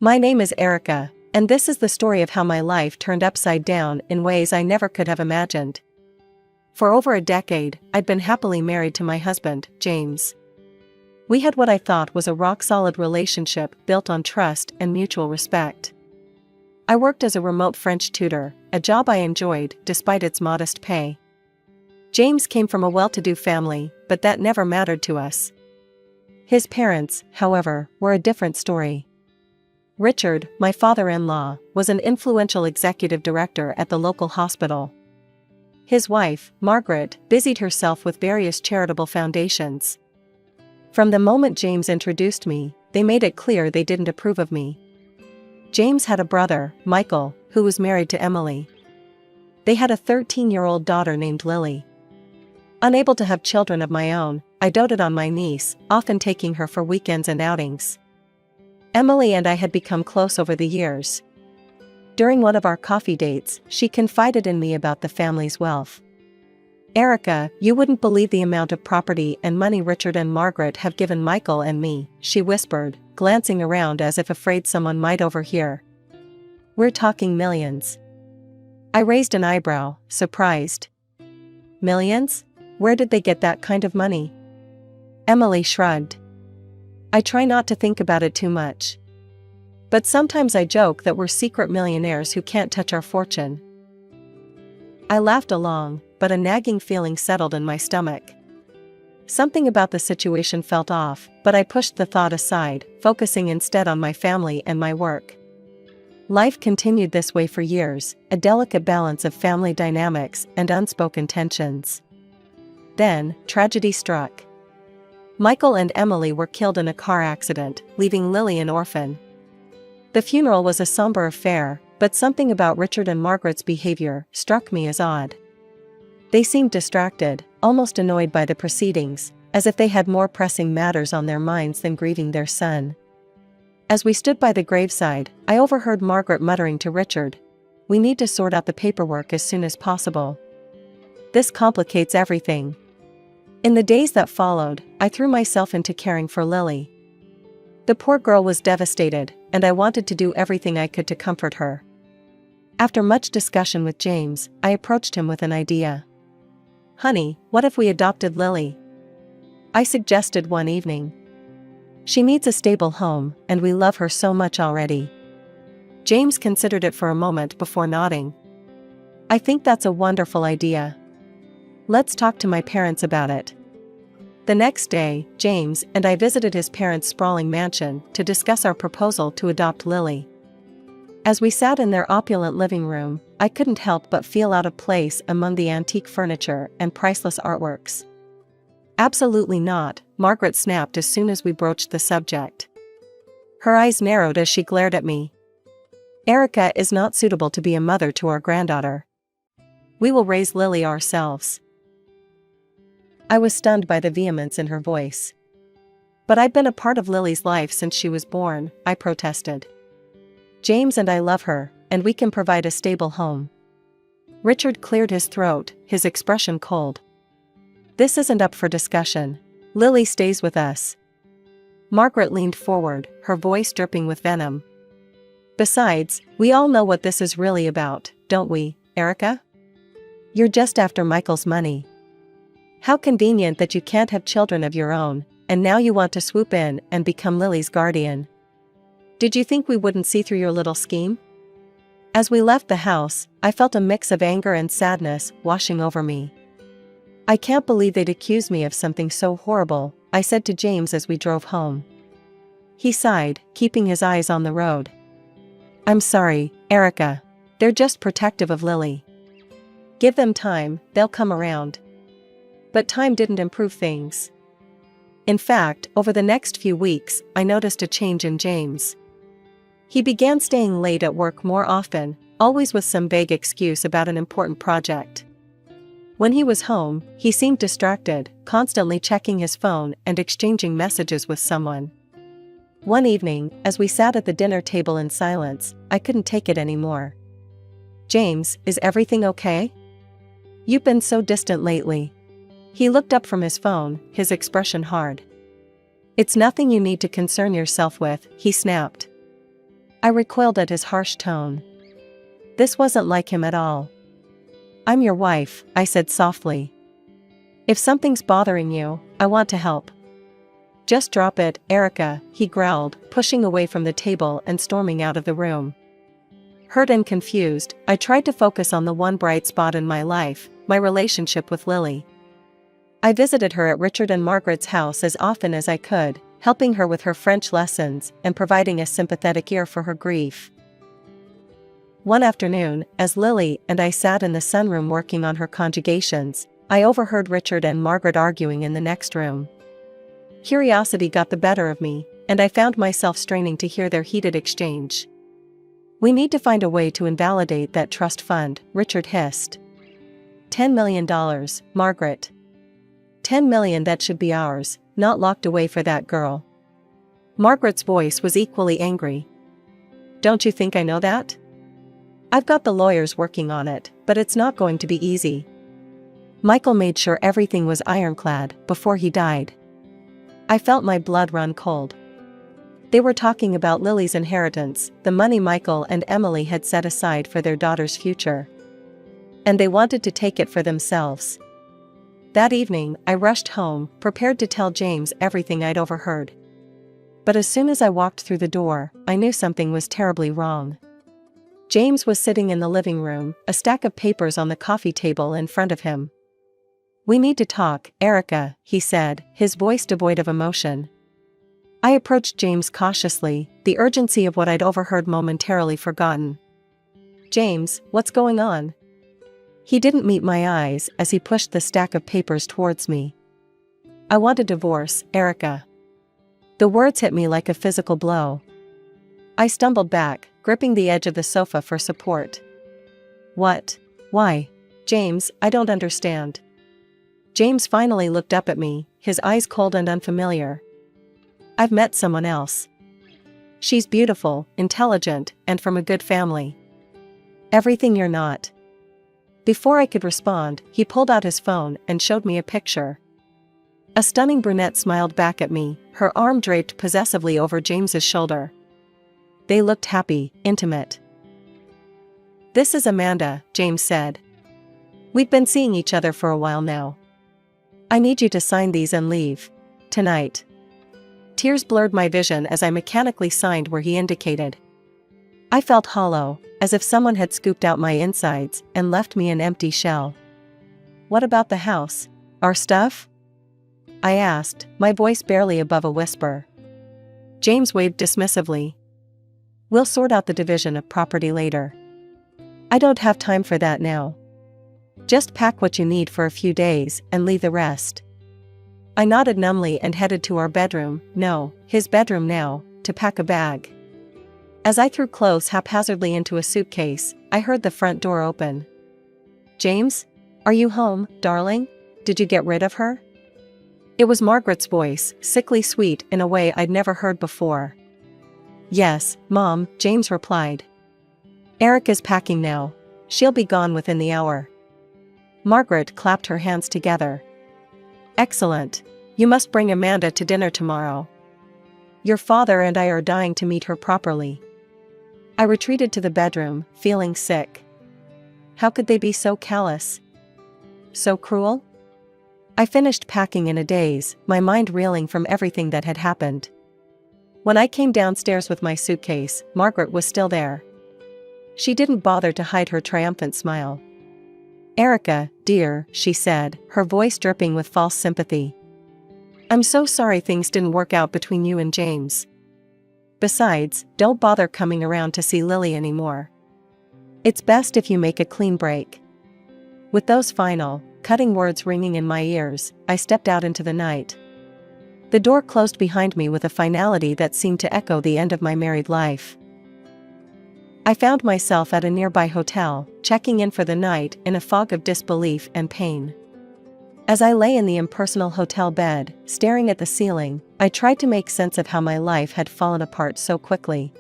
My name is Erica, and this is the story of how my life turned upside down in ways I never could have imagined. For over a decade, I'd been happily married to my husband, James. We had what I thought was a rock-solid relationship built on trust and mutual respect. I worked as a remote French tutor, a job I enjoyed despite its modest pay. James came from a well-to-do family, but that never mattered to us. His parents, however, were a different story. Richard, my father-in-law, was an influential executive director at the local hospital. His wife, Margaret, busied herself with various charitable foundations. From the moment James introduced me, they made it clear they didn't approve of me. James had a brother, Michael, who was married to Emily. They had a 13-year-old daughter named Lily. Unable to have children of my own, I doted on my niece, often taking her for weekends and outings. Emily and I had become close over the years. During one of our coffee dates, she confided in me about the family's wealth. "Erica, you wouldn't believe the amount of property and money Richard and Margaret have given Michael and me," she whispered, glancing around as if afraid someone might overhear. "We're talking millions." I raised an eyebrow, surprised. "Millions? Where did they get that kind of money?" Emily shrugged. "I try not to think about it too much. But sometimes I joke that we're secret millionaires who can't touch our fortune." I laughed along, but a nagging feeling settled in my stomach. Something about the situation felt off, but I pushed the thought aside, focusing instead on my family and my work. Life continued this way for years, a delicate balance of family dynamics and unspoken tensions. Then, tragedy struck. Michael and Emily were killed in a car accident, leaving Lily an orphan. The funeral was a somber affair, but something about Richard and Margaret's behavior struck me as odd. They seemed distracted, almost annoyed by the proceedings, as if they had more pressing matters on their minds than grieving their son. As we stood by the graveside, I overheard Margaret muttering to Richard, "We need to sort out the paperwork as soon as possible. This complicates everything." In the days that followed, I threw myself into caring for Lily. The poor girl was devastated, and I wanted to do everything I could to comfort her. After much discussion with James, I approached him with an idea. "Honey, what if we adopted Lily?" I suggested one evening. "She needs a stable home, and we love her so much already." James considered it for a moment before nodding. "I think that's a wonderful idea. Let's talk to my parents about it." The next day, James and I visited his parents' sprawling mansion to discuss our proposal to adopt Lily. As we sat in their opulent living room, I couldn't help but feel out of place among the antique furniture and priceless artworks. "Absolutely not," Margaret snapped as soon as we broached the subject. Her eyes narrowed as she glared at me. "Erica is not suitable to be a mother to our granddaughter. We will raise Lily ourselves." I was stunned by the vehemence in her voice. "But I've been a part of Lily's life since she was born," I protested. "James and I love her, and we can provide a stable home." Richard cleared his throat, his expression cold. "This isn't up for discussion. Lily stays with us." Margaret leaned forward, her voice dripping with venom. "Besides, we all know what this is really about, don't we, Erica? You're just after Michael's money. How convenient that you can't have children of your own, and now you want to swoop in and become Lily's guardian. Did you think we wouldn't see through your little scheme?" As we left the house, I felt a mix of anger and sadness washing over me. "I can't believe they'd accuse me of something so horrible," I said to James as we drove home. He sighed, keeping his eyes on the road. "I'm sorry, Erica. They're just protective of Lily. Give them time, they'll come around." But time didn't improve things. In fact, over the next few weeks, I noticed a change in James. He began staying late at work more often, always with some vague excuse about an important project. When he was home, he seemed distracted, constantly checking his phone and exchanging messages with someone. One evening, as we sat at the dinner table in silence, I couldn't take it anymore. "James, is everything okay? You've been so distant lately." He looked up from his phone, his expression hard. "It's nothing you need to concern yourself with," he snapped. I recoiled at his harsh tone. This wasn't like him at all. I'm your wife, I said softly. If something's bothering you, I want to help. Just drop it, Erica, he growled, pushing away from the table and storming out of the room. Hurt and confused, I tried to focus on the one bright spot in my life, my relationship with Lily. I visited her at Richard and Margaret's house as often as I could, helping her with her French lessons and providing a sympathetic ear for her grief. One afternoon, as Lily and I sat in the sunroom working on her conjugations, I overheard Richard and Margaret arguing in the next room. Curiosity got the better of me, and I found myself straining to hear their heated exchange. We need to find a way to invalidate that trust fund, Richard hissed. $10 million, Margaret. $10 million that should be ours, not locked away for that girl. Margaret's voice was equally angry. Don't you think I know that? I've got the lawyers working on it, but it's not going to be easy. Michael made sure everything was ironclad before he died. I felt my blood run cold. They were talking about Lily's inheritance, the money Michael and Emily had set aside for their daughter's future. And they wanted to take it for themselves. That evening, I rushed home, prepared to tell James everything I'd overheard. But as soon as I walked through the door, I knew something was terribly wrong. James was sitting in the living room, a stack of papers on the coffee table in front of him. We need to talk, Erica, he said, his voice devoid of emotion. I approached James cautiously, the urgency of what I'd overheard momentarily forgotten. James, what's going on? He didn't meet my eyes as he pushed the stack of papers towards me. I want a divorce, Erica. The words hit me like a physical blow. I stumbled back, gripping the edge of the sofa for support. What? Why? James, I don't understand. James finally looked up at me, his eyes cold and unfamiliar. I've met someone else. She's beautiful, intelligent, and from a good family. Everything you're not. Before I could respond, he pulled out his phone and showed me a picture. A stunning brunette smiled back at me, her arm draped possessively over James's shoulder. They looked happy, intimate. This is Amanda, James said. We've been seeing each other for a while now. I need you to sign these and leave. Tonight. Tears blurred my vision as I mechanically signed where he indicated. I felt hollow, as if someone had scooped out my insides and left me an empty shell. What about the house? Our stuff? I asked, my voice barely above a whisper. James waved dismissively. We'll sort out the division of property later. I don't have time for that now. Just pack what you need for a few days and leave the rest. I nodded numbly and headed to our bedroom, no, his bedroom now, to pack a bag. As I threw clothes haphazardly into a suitcase, I heard the front door open. James? Are you home, darling? Did you get rid of her? It was Margaret's voice, sickly sweet in a way I'd never heard before. Yes, Mom, James replied. Eric is packing now. She'll be gone within the hour. Margaret clapped her hands together. Excellent. You must bring Amanda to dinner tomorrow. Your father and I are dying to meet her properly. I retreated to the bedroom, feeling sick. How could they be so callous? So cruel? I finished packing in a daze, my mind reeling from everything that had happened. When I came downstairs with my suitcase, Margaret was still there. She didn't bother to hide her triumphant smile. Erica, dear, she said, her voice dripping with false sympathy. I'm so sorry things didn't work out between you and James. Besides, don't bother coming around to see Lily anymore. It's best if you make a clean break. With those final, cutting words ringing in my ears, I stepped out into the night. The door closed behind me with a finality that seemed to echo the end of my married life. I found myself at a nearby hotel, checking in for the night in a fog of disbelief and pain. As I lay in the impersonal hotel bed, staring at the ceiling, I tried to make sense of how my life had fallen apart so quickly.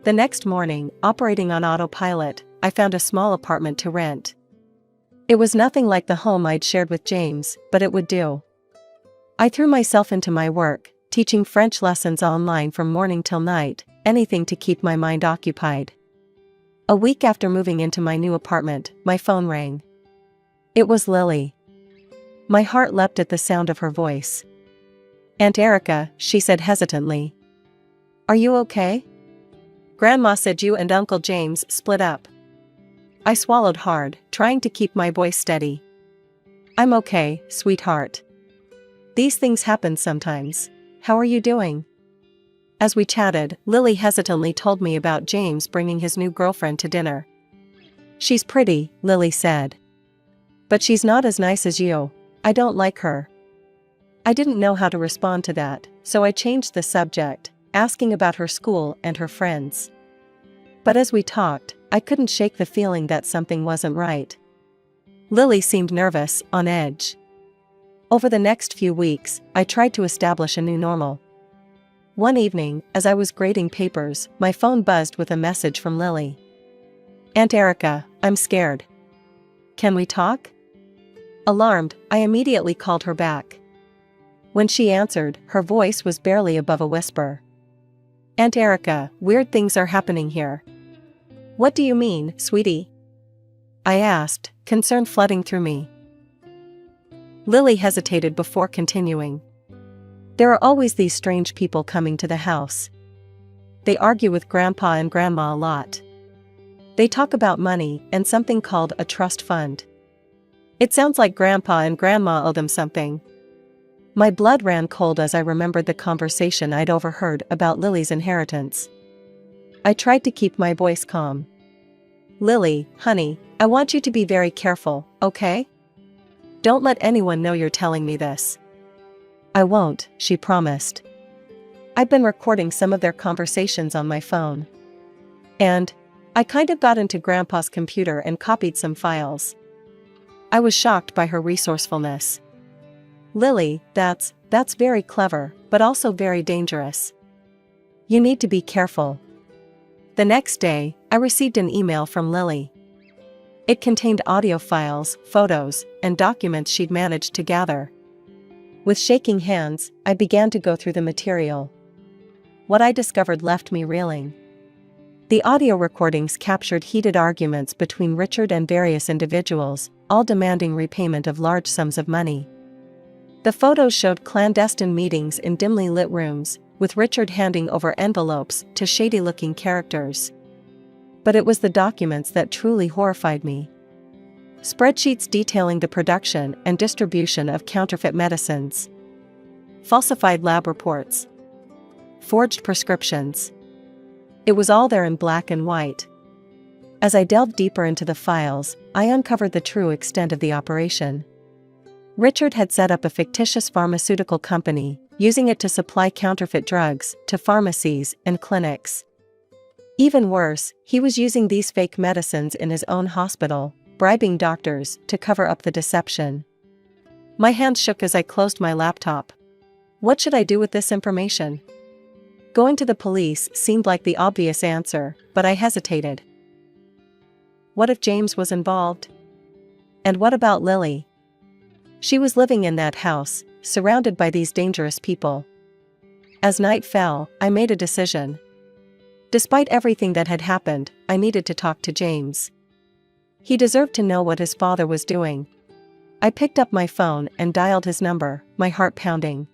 The next morning, operating on autopilot, I found a small apartment to rent. It was nothing like the home I'd shared with James, but it would do. I threw myself into my work, teaching French lessons online from morning till night, anything to keep my mind occupied. A week after moving into my new apartment, my phone rang. It was Lily. My heart leapt at the sound of her voice. "Aunt Erica," she said hesitantly. "Are you okay? Grandma said you and Uncle James split up." I swallowed hard, trying to keep my voice steady. "I'm okay, sweetheart. These things happen sometimes. How are you doing?" As we chatted, Lily hesitantly told me about James bringing his new girlfriend to dinner. "She's pretty," Lily said. "But she's not as nice as you. I don't like her." I didn't know how to respond to that, so I changed the subject, asking about her school and her friends. But as we talked, I couldn't shake the feeling that something wasn't right. Lily seemed nervous, on edge. Over the next few weeks, I tried to establish a new normal. One evening, as I was grading papers, my phone buzzed with a message from Lily. "Aunt Erica, I'm scared. Can we talk?" Alarmed, I immediately called her back. When she answered, her voice was barely above a whisper. "Aunt Erica, weird things are happening here." "What do you mean, sweetie?" I asked, concern flooding through me. Lily hesitated before continuing. "There are always these strange people coming to the house. They argue with Grandpa and Grandma a lot. They talk about money and something called a trust fund. It sounds like Grandpa and Grandma owe them something." My blood ran cold as I remembered the conversation I'd overheard about Lily's inheritance. I tried to keep my voice calm. "Lily, honey, I want you to be very careful, okay? Don't let anyone know you're telling me this." "I won't," she promised. "I've been recording some of their conversations on my phone. And I kind of got into Grandpa's computer and copied some files." I was shocked by her resourcefulness. "Lily, that's very clever, but also very dangerous. You need to be careful." The next day, I received an email from Lily. It contained audio files, photos, and documents she'd managed to gather. With shaking hands, I began to go through the material. What I discovered left me reeling. The audio recordings captured heated arguments between Richard and various individuals, all demanding repayment of large sums of money. The photos showed clandestine meetings in dimly lit rooms, with Richard handing over envelopes to shady-looking characters. But it was the documents that truly horrified me. Spreadsheets detailing the production and distribution of counterfeit medicines. Falsified lab reports. Forged prescriptions. It was all there in black and white. As I delved deeper into the files, I uncovered the true extent of the operation. Richard had set up a fictitious pharmaceutical company, using it to supply counterfeit drugs to pharmacies and clinics. Even worse, he was using these fake medicines in his own hospital, bribing doctors to cover up the deception. My hands shook as I closed my laptop. What should I do with this information? Going to the police seemed like the obvious answer, but I hesitated. What if James was involved? And what about Lily? She was living in that house, surrounded by these dangerous people. As night fell, I made a decision. Despite everything that had happened, I needed to talk to James. He deserved to know what his father was doing. I picked up my phone and dialed his number, my heart pounding.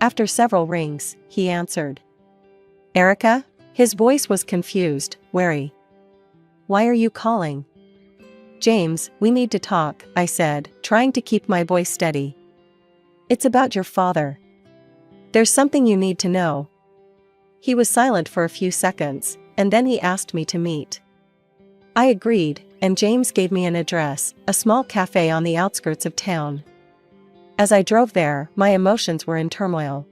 After several rings, he answered. "Erica?" His voice was confused, wary. "Why are you calling?" "James, we need to talk," I said, trying to keep my voice steady. "It's about your father. There's something you need to know." He was silent for a few seconds, and then he asked me to meet. I agreed, and James gave me an address, a small cafe on the outskirts of town. As I drove there, my emotions were in turmoil.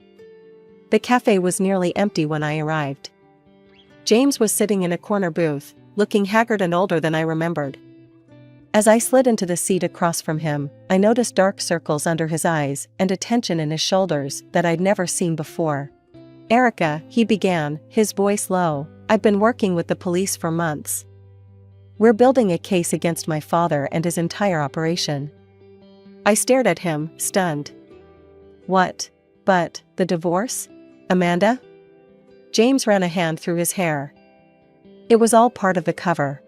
The cafe was nearly empty when I arrived. James was sitting in a corner booth, looking haggard and older than I remembered. As I slid into the seat across from him, I noticed dark circles under his eyes and a tension in his shoulders that I'd never seen before. "Erica," he began, his voice low, "I've been working with the police for months. We're building a case against my father and his entire operation." I stared at him, stunned. "What? But the divorce? Amanda?" James ran a hand through his hair. It was all part of the cover.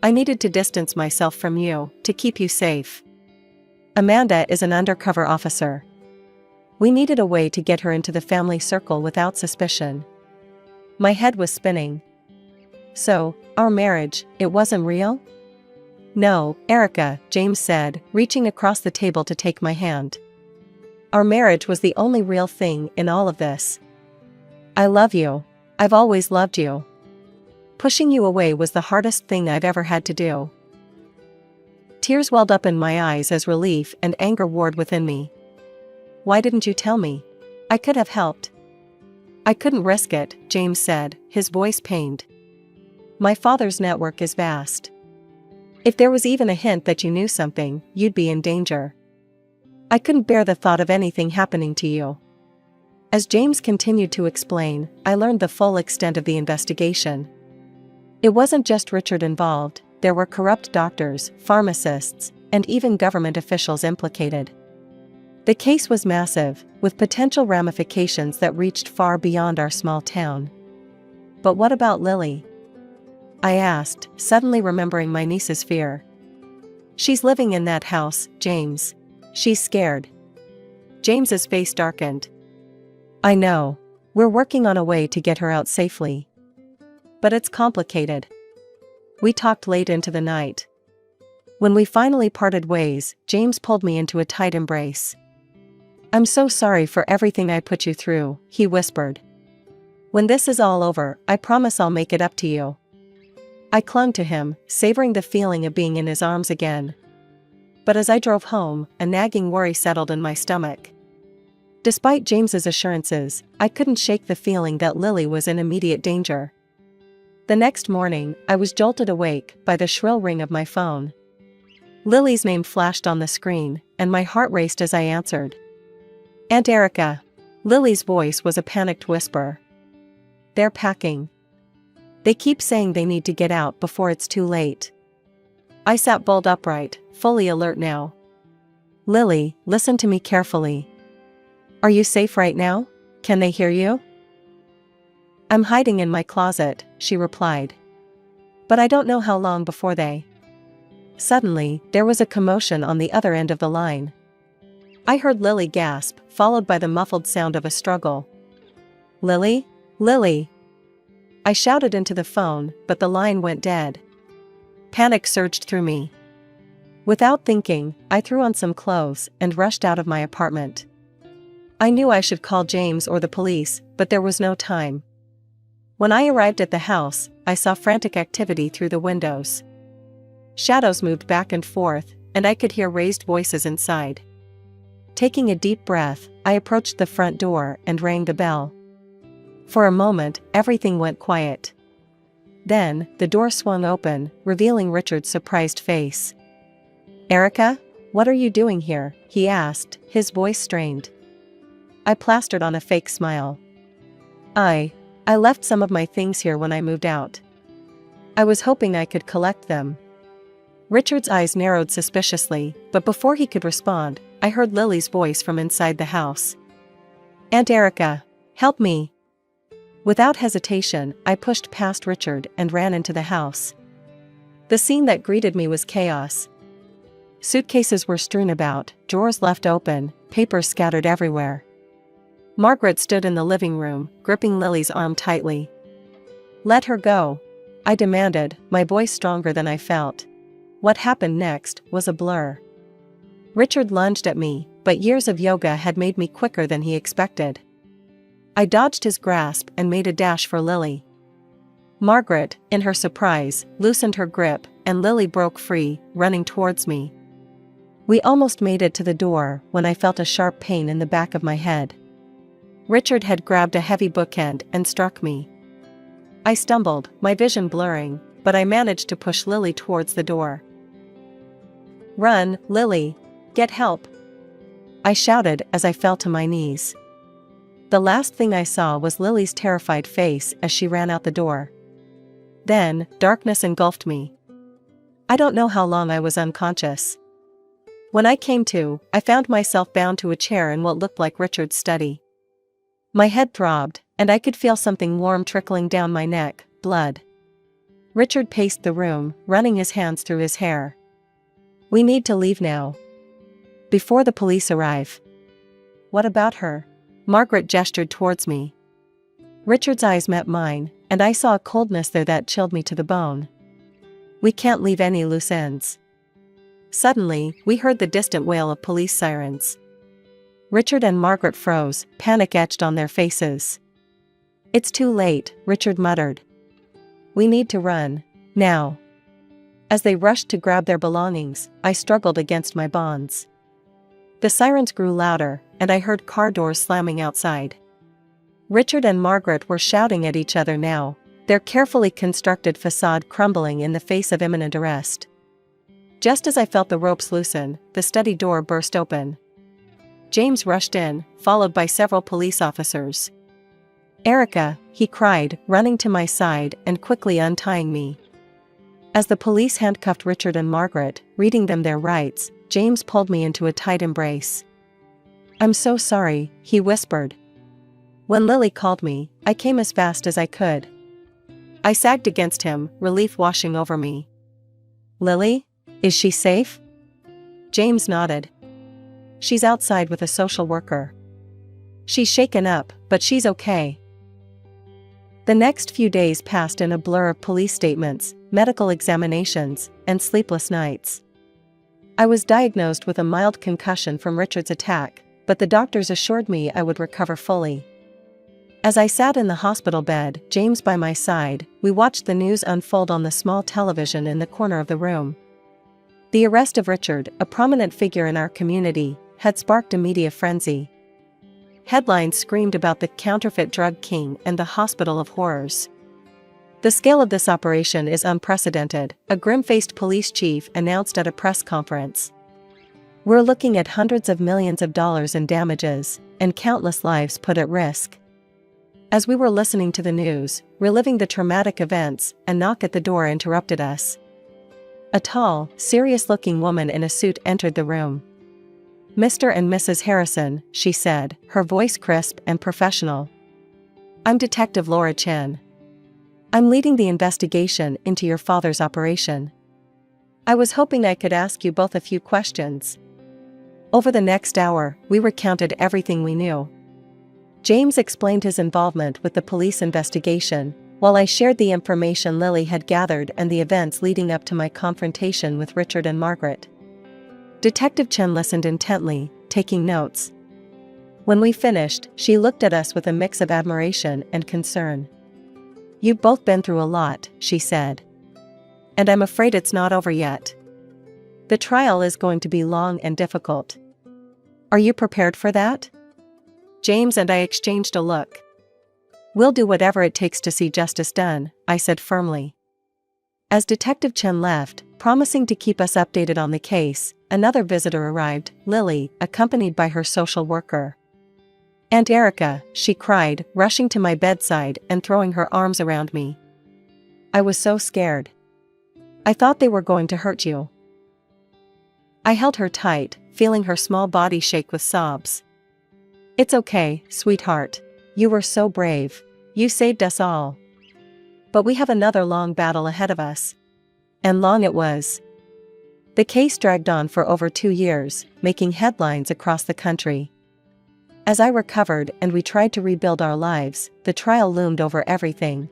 I needed to distance myself from you, to keep you safe. Amanda is an undercover officer. We needed a way to get her into the family circle without suspicion. My head was spinning. So, our marriage, it wasn't real? No, Erica, James said, reaching across the table to take my hand. Our marriage was the only real thing in all of this. I love you. I've always loved you. Pushing you away was the hardest thing I've ever had to do. Tears welled up in my eyes as relief and anger warred within me. Why didn't you tell me? I could have helped. I couldn't risk it, James said, his voice pained. My father's network is vast. If there was even a hint that you knew something, you'd be in danger. I couldn't bear the thought of anything happening to you. As James continued to explain, I learned the full extent of the investigation. It wasn't just Richard involved, there were corrupt doctors, pharmacists, and even government officials implicated. The case was massive, with potential ramifications that reached far beyond our small town. But what about Lily? I asked, suddenly remembering my niece's fear. She's living in that house, James. She's scared. James's face darkened. I know. We're working on a way to get her out safely. But it's complicated. We talked late into the night. When we finally parted ways, James pulled me into a tight embrace. I'm so sorry for everything I put you through, he whispered. When this is all over, I promise I'll make it up to you. I clung to him, savoring the feeling of being in his arms again. But as I drove home, a nagging worry settled in my stomach. Despite James's assurances, I couldn't shake the feeling that Lily was in immediate danger. The next morning, I was jolted awake by the shrill ring of my phone. Lily's name flashed on the screen, and my heart raced as I answered. Aunt Erica. Lily's voice was a panicked whisper. They're packing. They keep saying they need to get out before it's too late. I sat bolt upright, fully alert now. Lily, listen to me carefully. Are you safe right now? Can they hear you? I'm hiding in my closet, she replied. But I don't know how long before they. Suddenly, there was a commotion on the other end of the line. I heard Lily gasp, followed by the muffled sound of a struggle. Lily? Lily! I shouted into the phone, but the line went dead. Panic surged through me. Without thinking, I threw on some clothes and rushed out of my apartment. I knew I should call James or the police, but there was no time. When I arrived at the house, I saw frantic activity through the windows. Shadows moved back and forth, and I could hear raised voices inside. Taking a deep breath, I approached the front door and rang the bell. For a moment, everything went quiet. Then, the door swung open, revealing Richard's surprised face. Erica, what are you doing here? He asked, his voice strained. I plastered on a fake smile. I left some of my things here when I moved out. I was hoping I could collect them. Richard's eyes narrowed suspiciously, but before he could respond, I heard Lily's voice from inside the house. Aunt Erica, help me. Without hesitation, I pushed past Richard and ran into the house. The scene that greeted me was chaos. Suitcases were strewn about, drawers left open, papers scattered everywhere. Margaret stood in the living room, gripping Lily's arm tightly. Let her go, I demanded, my voice stronger than I felt. What happened next was a blur. Richard lunged at me, but years of yoga had made me quicker than he expected. I dodged his grasp and made a dash for Lily. Margaret, in her surprise, loosened her grip, and Lily broke free, running towards me. We almost made it to the door when I felt a sharp pain in the back of my head. Richard had grabbed a heavy bookend and struck me. I stumbled, my vision blurring, but I managed to push Lily towards the door. Run, Lily! Get help! I shouted as I fell to my knees. The last thing I saw was Lily's terrified face as she ran out the door. Then, darkness engulfed me. I don't know how long I was unconscious. When I came to, I found myself bound to a chair in what looked like Richard's study. My head throbbed, and I could feel something warm trickling down my neck, blood. Richard paced the room, running his hands through his hair. "We need to leave now. Before the police arrive." "What about her?" Margaret gestured towards me. Richard's eyes met mine, and I saw a coldness there that chilled me to the bone. "We can't leave any loose ends." Suddenly, we heard the distant wail of police sirens. Richard and Margaret froze, panic etched on their faces. "It's too late," Richard muttered. "We need to run. Now." As they rushed to grab their belongings, I struggled against my bonds. The sirens grew louder, and I heard car doors slamming outside. Richard and Margaret were shouting at each other now, their carefully constructed facade crumbling in the face of imminent arrest. Just as I felt the ropes loosen, the study door burst open. James rushed in, followed by several police officers. "Erica," he cried, running to my side and quickly untying me. As the police handcuffed Richard and Margaret, reading them their rights, James pulled me into a tight embrace. "I'm so sorry," he whispered. "When Lily called me, I came as fast as I could." I sagged against him, relief washing over me. "Lily? Is she safe?" James nodded. "She's outside with a social worker. She's shaken up, but she's okay." The next few days passed in a blur of police statements, medical examinations, and sleepless nights. I was diagnosed with a mild concussion from Richard's attack, but the doctors assured me I would recover fully. As I sat in the hospital bed, James by my side, we watched the news unfold on the small television in the corner of the room. The arrest of Richard, a prominent figure in our community, had sparked a media frenzy. Headlines screamed about the counterfeit drug king and the hospital of horrors. "The scale of this operation is unprecedented," a grim-faced police chief announced at a press conference. "We're looking at hundreds of millions of dollars in damages, and countless lives put at risk." As we were listening to the news, reliving the traumatic events, a knock at the door interrupted us. A tall, serious-looking woman in a suit entered the room. "Mr. and Mrs. Harrison," she said, her voice crisp and professional. "I'm Detective Laura Chen. I'm leading the investigation into your father's operation. I was hoping I could ask you both a few questions." Over the next hour, we recounted everything we knew. James explained his involvement with the police investigation, while I shared the information Lily had gathered and the events leading up to my confrontation with Richard and Margaret. Detective Chen listened intently, taking notes. When we finished, she looked at us with a mix of admiration and concern. "You've both been through a lot," she said. "And I'm afraid it's not over yet. The trial is going to be long and difficult. Are you prepared for that?" James and I exchanged a look. "We'll do whatever it takes to see justice done," I said firmly. As Detective Chen left, promising to keep us updated on the case, another visitor arrived, Lily, accompanied by her social worker. "Aunt Erica," she cried, rushing to my bedside and throwing her arms around me. I was so scared. "I thought they were going to hurt you." I held her tight, feeling her small body shake with sobs. "It's okay, sweetheart. You were so brave. You saved us all. But we have another long battle ahead of us." And long it was. The case dragged on for over 2 years, making headlines across the country. As I recovered and we tried to rebuild our lives, the trial loomed over everything.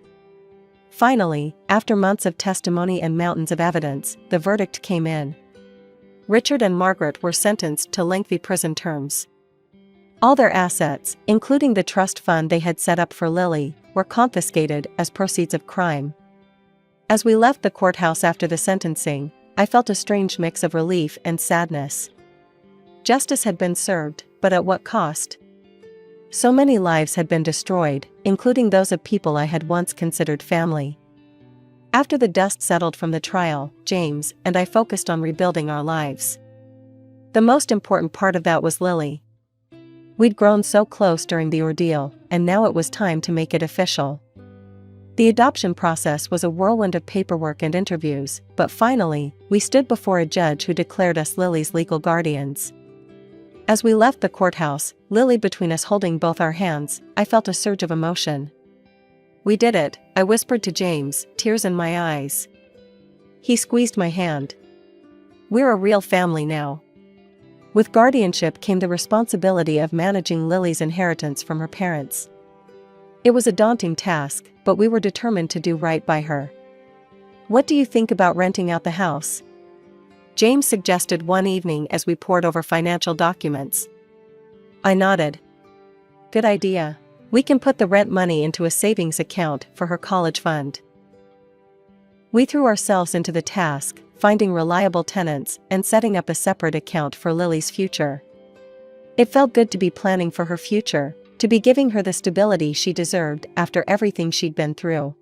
Finally, after months of testimony and mountains of evidence, the verdict came in. Richard and Margaret were sentenced to lengthy prison terms. All their assets, including the trust fund they had set up for Lily, were confiscated as proceeds of crime. As we left the courthouse after the sentencing, I felt a strange mix of relief and sadness. Justice had been served, but at what cost? So many lives had been destroyed, including those of people I had once considered family. After the dust settled from the trial, James and I focused on rebuilding our lives. The most important part of that was Lily. We'd grown so close during the ordeal, and now it was time to make it official. The adoption process was a whirlwind of paperwork and interviews, but finally, we stood before a judge who declared us Lily's legal guardians. As we left the courthouse, Lily between us holding both our hands, I felt a surge of emotion. "We did it," I whispered to James, tears in my eyes. He squeezed my hand. "We're a real family now." With guardianship came the responsibility of managing Lily's inheritance from her parents. It was a daunting task, but we were determined to do right by her. "What do you think about renting out the house?" James suggested one evening as we pored over financial documents. I nodded. "Good idea. We can put the rent money into a savings account for her college fund." We threw ourselves into the task, finding reliable tenants and setting up a separate account for Lily's future. It felt good to be planning for her future, to be giving her the stability she deserved after everything she'd been through.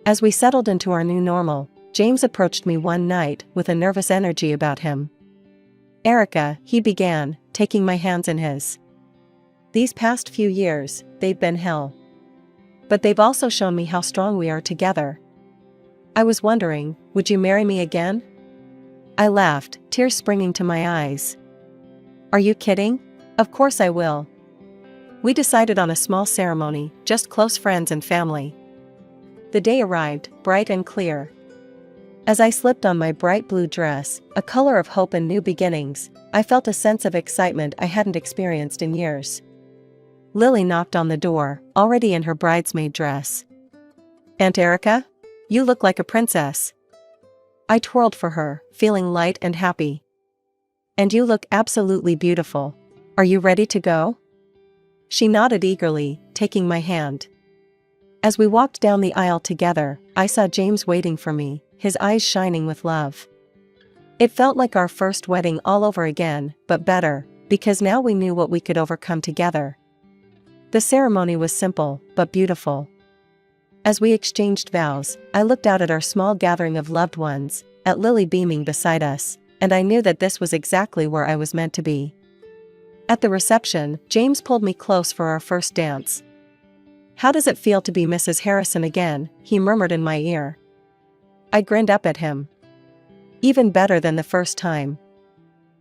As we settled into our new normal, James approached me one night with a nervous energy about him. "Erica," he began, taking my hands in his. "These past few years, they've been hell. But they've also shown me how strong we are together. I was wondering, would you marry me again?" I laughed, tears springing to my eyes. "Are you kidding? Of course I will." We decided on a small ceremony, just close friends and family. The day arrived, bright and clear. As I slipped on my bright blue dress, a color of hope and new beginnings, I felt a sense of excitement I hadn't experienced in years. Lily knocked on the door, already in her bridesmaid dress. "Aunt Erica? You look like a princess." I twirled for her, feeling light and happy. "And you look absolutely beautiful. Are you ready to go?" She nodded eagerly, taking my hand. As we walked down the aisle together, I saw James waiting for me, his eyes shining with love. It felt like our first wedding all over again, but better, because now we knew what we could overcome together. The ceremony was simple, but beautiful. As we exchanged vows, I looked out at our small gathering of loved ones, at Lily beaming beside us, and I knew that this was exactly where I was meant to be. At the reception, James pulled me close for our first dance. "How does it feel to be Mrs. Harrison again?" he murmured in my ear. I grinned up at him. "Even better than the first time."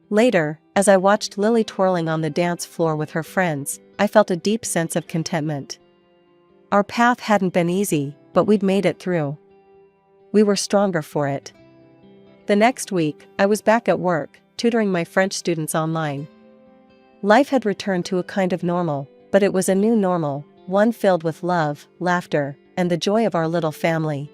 Later, as I watched Lily twirling on the dance floor with her friends, I felt a deep sense of contentment. Our path hadn't been easy, but we'd made it through. We were stronger for it. The next week, I was back at work, tutoring my French students online. Life had returned to a kind of normal, but it was a new normal, one filled with love, laughter, and the joy of our little family.